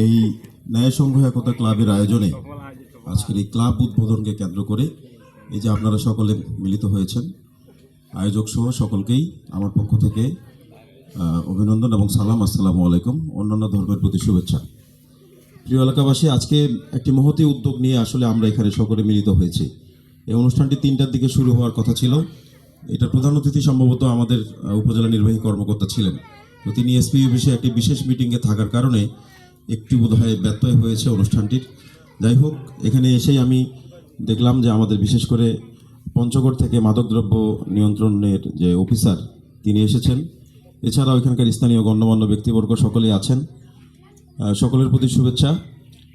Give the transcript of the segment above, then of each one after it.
এই ন্যায় সংঘ একতা ক্লাবের আয়োজনে আজকের এই ক্লাব উদ্বোধনকে কেন্দ্র করে এই যে আপনারা সকলে মিলিত হয়েছেন, আয়োজক সহ সকলকেই আমার পক্ষ থেকে অভিনন্দন এবং সালাম। আসসালামু আলাইকুম। অন্যান্য ধর্মের প্রতি শুভেচ্ছা। প্রিয় এলাকাবাসী, আজকে একটি মহতী উদ্যোগ নিয়ে আসলে আমরা এখানে সকলে মিলিত হয়েছি। এই অনুষ্ঠানটি 3টার দিকে শুরু হওয়ার কথা ছিল। এটা প্রধান অতিথি সম্ভবত আমাদের উপজেলা নির্বাহী কর্মকর্তা ছিলেন, তো তিনি এসপি অফিসে একটি বিশেষ মিটিংয়ে থাকার কারণে একটু বোধহয় ব্যত্যয় হয়েছে অনুষ্ঠানটির। যাই হোক, এখানে এসেই আমি দেখলাম যে আমাদের বিশেষ করে পঞ্চগড় থেকে মাদকদ্রব্য নিয়ন্ত্রণের যে অফিসার তিনি এসেছেন, এছাড়াও এখানকার স্থানীয় গণ্যমান্য ব্যক্তিবর্গ সকলেই আছেন। সকলের প্রতি শুভেচ্ছা।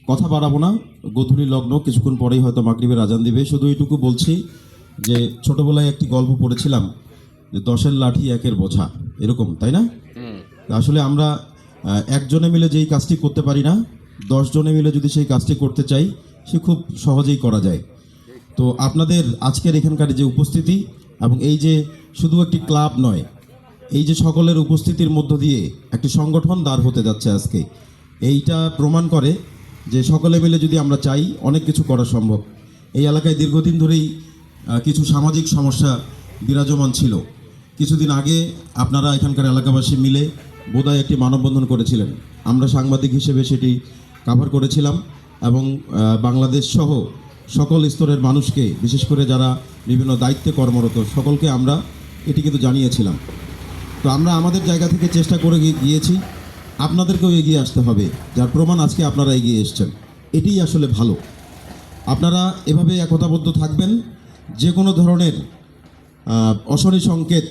কথা বাড়াবো না, গোধূলি লগ্ন, কিছুক্ষণ পরেই হয়তো মাগরিবের আজান দিবে। শুধু এইটুকু বলছি যে ছোটবেলায় একটি গল্প পড়েছিলাম যে 10-এর লাঠি 1-এর বোঝা, এরকম, তাই না? আসলে আমরা একজনে মিলে যেই কাজটি করতে পারি না, 10 জনে মিলে যদি সেই কাজটি করতে চাই, সে খুব সহজেই করা যায়। তো আপনাদের আজকের এখানকার যে উপস্থিতি এবং এই যে শুধু একটি ক্লাব নয়, এই যে সকলের উপস্থিতির মধ্য দিয়ে একটি সংগঠন দাঁড় হতে যাচ্ছে আজকে, এইটা প্রমাণ করে যে সকলে মিলে যদি আমরা চাই অনেক কিছু করা সম্ভব। এই এলাকায় দীর্ঘদিন ধরেই কিছু সামাজিক সমস্যা বিরাজমান ছিল। কিছুদিন আগে আপনারা এখানকার এলাকাবাসী মিলে বোধহয় একটি মানববন্ধন করেছিলেন। আমরা সাংবাদিক হিসেবে সেটি কভার করেছিলাম এবং বাংলাদেশ সহ সকল স্তরের মানুষকে, বিশেষ করে যারা বিভিন্ন দায়িত্বে কর্মরত, সকলকে আমরা এটি কিন্তু জানিয়েছিলাম। তো আমরা আমাদের জায়গা থেকে চেষ্টা করে গিয়েছি, আপনাদেরকেও এগিয়ে আসতে হবে, যার প্রমাণ আজকে আপনারা এগিয়ে এসছেন। এটিই আসলে ভালো। আপনারা এভাবে একতাবদ্ধ থাকবেন। যে কোনো ধরনের অশনি সংকেত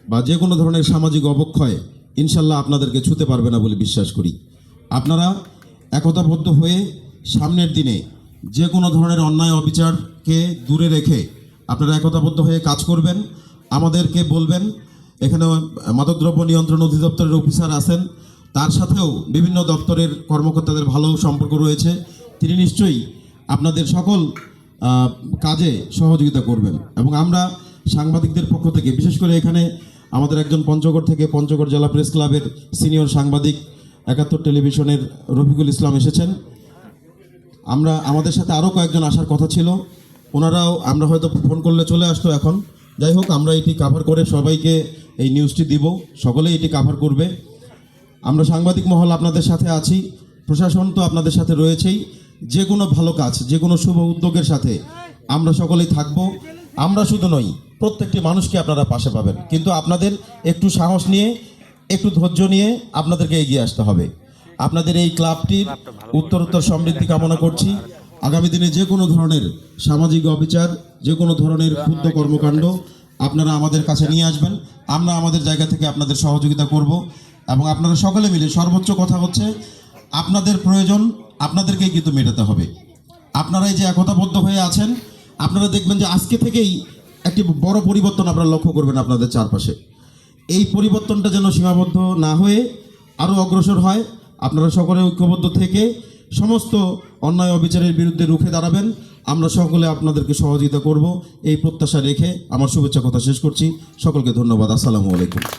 বা যে কোনো ধরনের সামাজিক অবক্ষয় ইনশাল্লাহ আপনাদেরকে ছুঁতে পারবে না বলে বিশ্বাস করি। আপনারা একতাবদ্ধ হয়ে সামনের দিনে যে কোনো ধরনের অন্যায় অবিচারকে দূরে রেখে আপনারা একতাবদ্ধ হয়ে কাজ করবেন। আমাদেরকে বলবেন। এখানে মাদকদ্রব্য নিয়ন্ত্রণ অধিদপ্তরের অফিসার আছেন, তার সাথেও বিভিন্ন দপ্তরের কর্মকর্তাদের ভালো সম্পর্ক রয়েছে। তিনি নিশ্চয়ই আপনাদের সকল কাজে সহযোগিতা করবেন। এবং আমরা সাংবাদিকদের পক্ষ থেকে, বিশেষ করে এখানে আমাদের একজন পঞ্চগড় থেকে, পঞ্চগড় জেলা প্রেস ক্লাবের সিনিয়র সাংবাদিক 71 টেলিভিশনের রফিকুল ইসলাম এসেছেন। আমাদের সাথে আরও কয়েকজন আসার কথা ছিল, ওনারাও, আমরা হয়তো ফোন করলে চলে আসতো এখন। যাই হোক, আমরা এটি কাভার করে সবাইকে এই নিউজটি দিব, সকলেই এটি কাভার করবে। আমরা সাংবাদিক মহল আপনাদের সাথে আছি, প্রশাসন তো আপনাদের সাথে রয়েছেই। যে কোনো ভালো কাজ, যে কোনো শুভ উদ্যোগের সাথে আমরা সকলেই থাকব। আমরা শুধু নই, প্রত্যেকটি মানুষকে আপনারা পাশে পাবেন, কিন্তু আপনাদের একটু সাহস নিয়ে, একটু ধৈর্য নিয়ে আপনাদেরকে এগিয়ে আসতে হবে। আপনাদের এই ক্লাবটির উত্তরোত্তর সমৃদ্ধি কামনা করছি। আগামী দিনে যে কোনো ধরনের সামাজিক অবিচার, যে কোনো ধরনের ক্ষুদ্র কর্মকাণ্ড আপনারা আমাদের কাছে নিয়ে আসবেন। আমরা আমাদের জায়গা থেকে আপনাদের সহযোগিতা করব এবং আপনারা সকলে মিলে, সর্বোচ্চ কথা হচ্ছে আপনাদের প্রয়োজন আপনাদেরকেই কিন্তু মেটাতে হবে। আপনারাই যে একতাবদ্ধ হয়ে আছেন, আপনারা দেখবেন যে আজকে থেকেই একটি বড় পরিবর্তন আপনারা লক্ষ্য করবেন আপনাদের চারপাশে। এই পরিবর্তনটা যেন সীমাবদ্ধ না হয়ে আরও অগ্রসর হয়। আপনারা সকলে ঐক্যবদ্ধ থেকে সমস্ত অন্যায় অবিচারের বিরুদ্ধে রুখে দাঁড়াবেন। আমরা সকলে আপনাদেরকে সহযোগিতা করব, এই প্রত্যাশা রেখে আমার শুভেচ্ছা কথা শেষ করছি। সকলকে ধন্যবাদ। আসসালামু আলাইকুম।